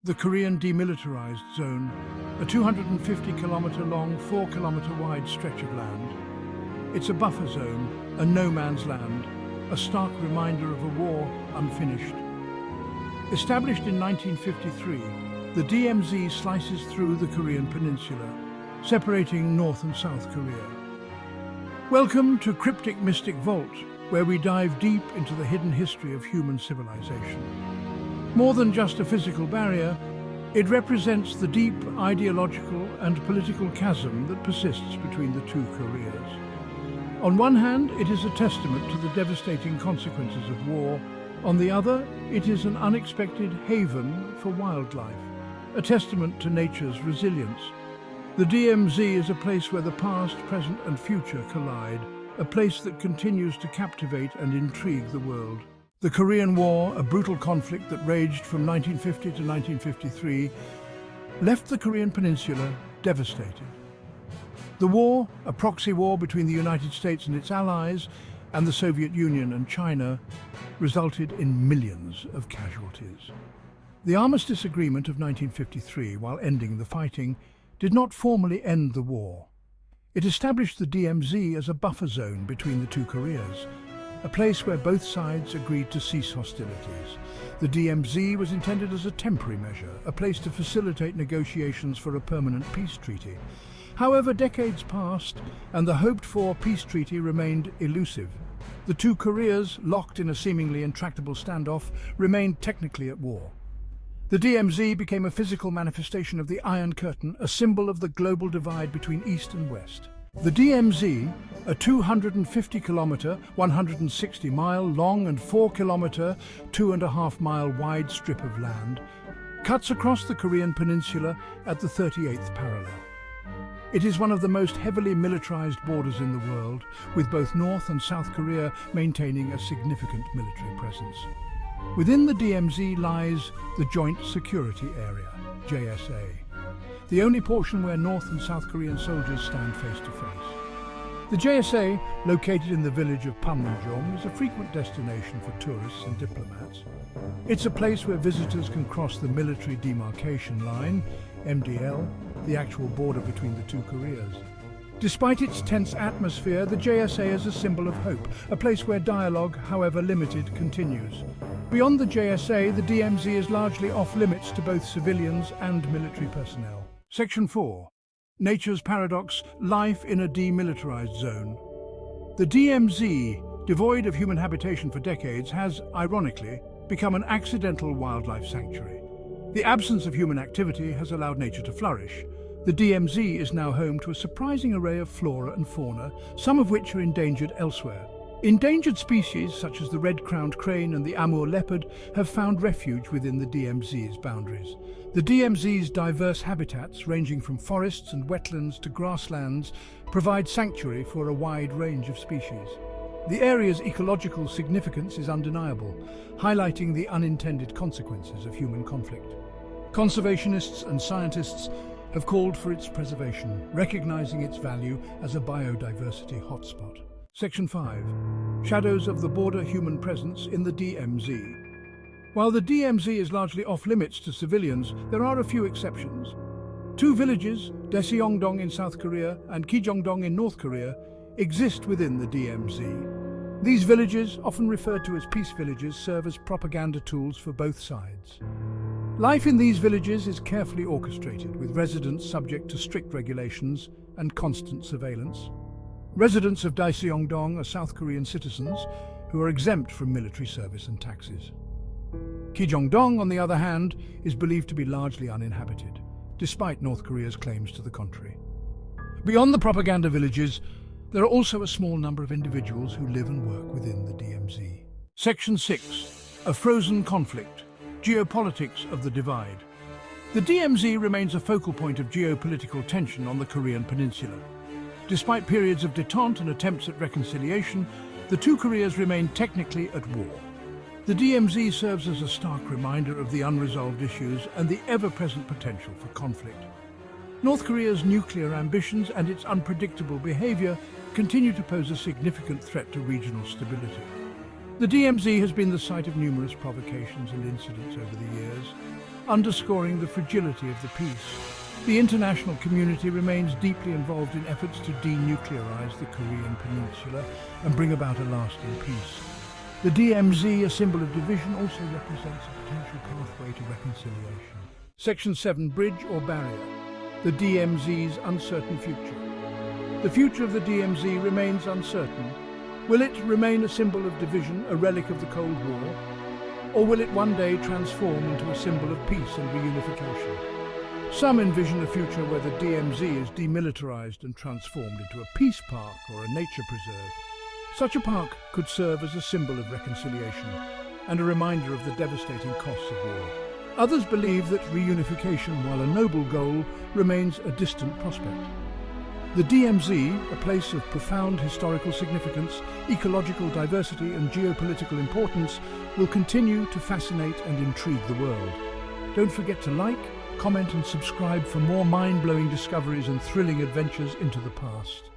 the Korean Demilitarized Zone, a 250-kilometer-long, 4-kilometer-wide stretch of land. It's a buffer zone, a no-man's land, a stark reminder of a war unfinished. Established in 1953, the DMZ slices through the Korean Peninsula, separating North and South Korea. Welcome to Cryptic Mystic Vault, where we dive deep into the hidden history of human civilization. More than just a physical barrier, it represents the deep ideological and political chasm that persists between the two Koreas. On one hand, it is a testament to the devastating consequences of war. On the other, it is an unexpected haven for wildlife, a testament to nature's resilience. The DMZ is a place where the past, present and future collide, a place that continues to captivate and intrigue the world. The Korean War, a brutal conflict that raged from 1950 to 1953, left the Korean Peninsula devastated. The war, a proxy war between the United States and its allies, and the Soviet Union and China, resulted in millions of casualties. The Armistice Agreement of 1953, while ending the fighting, did not formally end the war. It established the DMZ as a buffer zone between the two Koreas, a place where both sides agreed to cease hostilities. The DMZ was intended as a temporary measure, a place to facilitate negotiations for a permanent peace treaty. However, decades passed, and the hoped-for peace treaty remained elusive. The two Koreas, locked in a seemingly intractable standoff, remained technically at war. The DMZ became a physical manifestation of the Iron Curtain, a symbol of the global divide between East and West. The DMZ, a 250-kilometer, 160-mile long and 4-kilometer, 2.5-mile wide strip of land, cuts across the Korean Peninsula at the 38th parallel. It is one of the most heavily militarized borders in the world, with both North and South Korea maintaining a significant military presence. Within the DMZ lies the Joint Security Area, JSA, the only portion where North and South Korean soldiers stand face to face. The JSA, located in the village of Panmunjom, is a frequent destination for tourists and diplomats. It's a place where visitors can cross the military demarcation line, MDL, the actual border between the two Koreas. Despite its tense atmosphere, the JSA is a symbol of hope, a place where dialogue, however limited, continues. Beyond the JSA, the DMZ is largely off-limits to both civilians and military personnel. Section 4. Nature's Paradox, Life in a Demilitarized Zone. The DMZ, devoid of human habitation for decades, has, ironically, become an accidental wildlife sanctuary. The absence of human activity has allowed nature to flourish. The DMZ is now home to a surprising array of flora and fauna, some of which are endangered elsewhere. Endangered species such as the red-crowned crane and the Amur leopard have found refuge within the DMZ's boundaries. The DMZ's diverse habitats, ranging from forests and wetlands to grasslands, provide sanctuary for a wide range of species. The area's ecological significance is undeniable, highlighting the unintended consequences of human conflict. Conservationists and scientists have called for its preservation, recognizing its value as a biodiversity hotspot. Section 5. Shadows of the border human presence in the DMZ. While the DMZ is largely off-limits to civilians, there are a few exceptions. Two villages, Daeseongdong in South Korea and Kijongdong in North Korea, exist within the DMZ. These villages, often referred to as peace villages, serve as propaganda tools for both sides. Life in these villages is carefully orchestrated, with residents subject to strict regulations and constant surveillance. Residents of Daeseongdong are South Korean citizens who are exempt from military service and taxes. Kijongdong, on the other hand, is believed to be largely uninhabited, despite North Korea's claims to the contrary. Beyond the propaganda villages, there are also a small number of individuals who live and work within the DMZ. Section 6. A frozen conflict. Geopolitics of the divide. The DMZ remains a focal point of geopolitical tension on the Korean Peninsula. Despite periods of détente and attempts at reconciliation, the two Koreas remain technically at war. The DMZ serves as a stark reminder of the unresolved issues and the ever-present potential for conflict. North Korea's nuclear ambitions and its unpredictable behavior continue to pose a significant threat to regional stability. The DMZ has been the site of numerous provocations and incidents over the years. underscoring the fragility of the peace. The international community remains deeply involved in efforts to denuclearize the Korean Peninsula and bring about a lasting peace. The DMZ, a symbol of division, also represents a potential pathway to reconciliation. Section 7, Bridge or Barrier. The DMZ's uncertain future. The future of the DMZ remains uncertain. Will it remain a symbol of division, a relic of the Cold War? Or will it one day transform into a symbol of peace and reunification? Some envision a future where the DMZ is demilitarized and transformed into a peace park or a nature preserve. Such a park could serve as a symbol of reconciliation and a reminder of the devastating costs of war. Others believe that reunification, while a noble goal, remains a distant prospect. The DMZ, a place of profound historical significance, ecological diversity and geopolitical importance, will continue to fascinate and intrigue the world. Don't forget to like, comment and subscribe for more mind-blowing discoveries and thrilling adventures into the past.